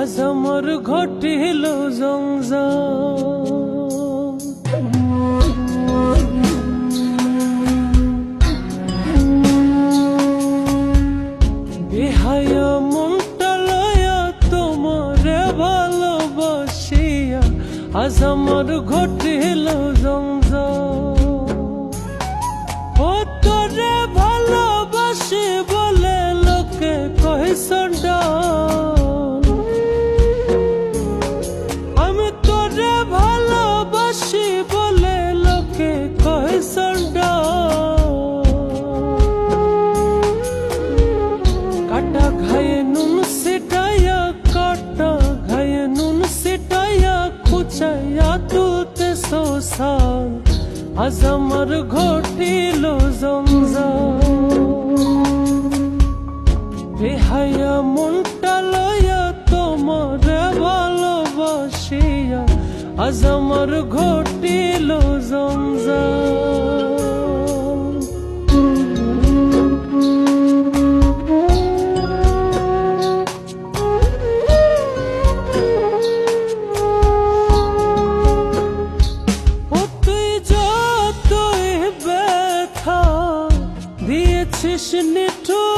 আজ আমার ঘটিল জঞ্জাল। বেহায়া মনটা লয়া তোমারে ভালোবাসিয়া আজ আমার ঘটিল জঞ্জাল। ও তোরে ভালোবাসি বলে লোকে কহে সন্ডাল, আমি তোরে ভালোবাসি বলে লোকে কহে সন্ডাল। কাটা ঘায়ে নুন সিটাইয়া, কাটা ঘায়ে নুন সিটাইয়া খুচাইয়া তুলতে সোসাল আজ আমার ঘটিল জঞ্জাল। বেহায়া মনটা লয়া তোমারে ভালোবাসিয়া আজ আমার ঘটিল জঞ্জাল। দিয়েছিস নিঠুর,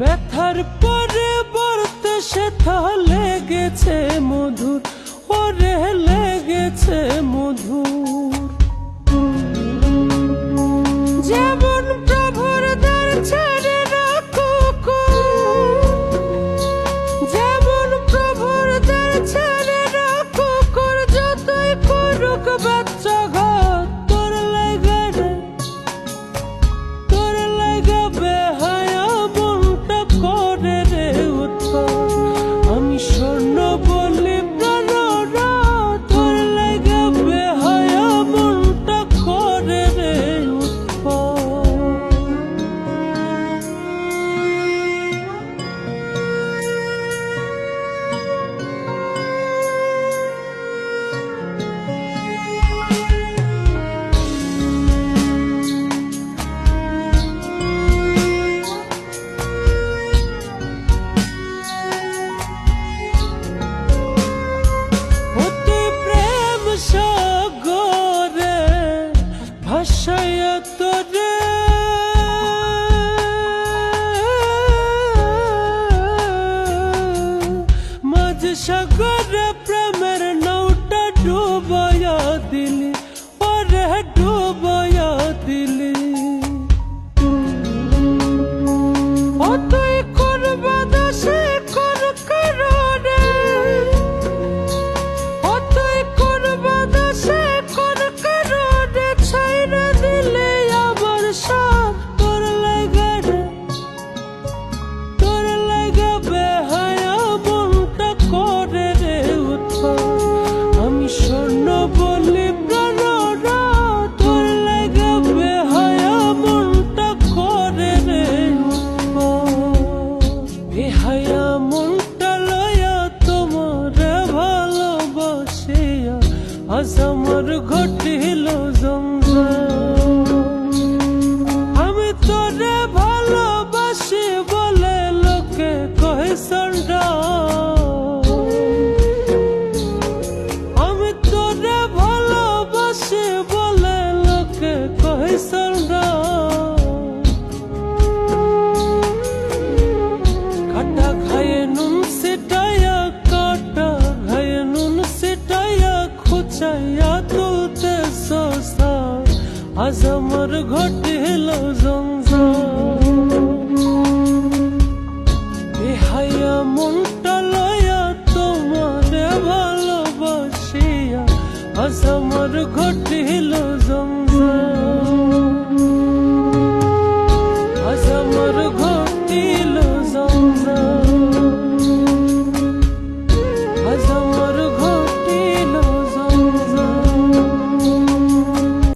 ব্যথার পরিবর্তে সেথা লেগেছে মধুর, ওরে লেগেছে মধুর। যেমন প্রভুর দ্বার ছেড়ে রাখো, যেমন প্রভুর দ্বার ছেড়ে রাখো, যতই করুক বাচ্চা ঘর তোর লাগে রে, তোর লাগে বেহায়া মনটা করে রে উৎপাত। আমি স্বর্ণ বলি প্রাণরা, তোর লাগে বেহায়া মনটা করে রে উৎপাত। ভাষায়া তোরে মাঝ সাগরে প্রেমের নৌটা ডুবায়া দিলি, ওরে ডুবায়া দিলি। ও তুই করবা দোষে কোন কারণে, ও তুই করবা দোষে কোন কারণে, ছাইরা দিলে আবার সব তোর লাগে রে, তোর লাগে বেহায়া মনটা করে রে উৎপাত। আমি স্বর্ণ বলি প্রাণরা, তোর লাগে বেহায়া মনটা করে রে উৎপাত। বেহায়া মনটা লয়া তোমারে ভালোবাসিয়া আজ আমার ঘটিল জঞ্জাল। আমি তোরে ভালোবাসি বলে লোকে কহে সন্ডাল, আমি তোরে ভালোবাসি বলে লোকে কহে সন্ডাল। কাটা ঘায়ে নুন সিটাইয়া, কাটা ঘায়ে নুন সিটাইয়া খুচাইয়া তুলতে সোসাল আজ আমার ঘটিল জঞ্জাল।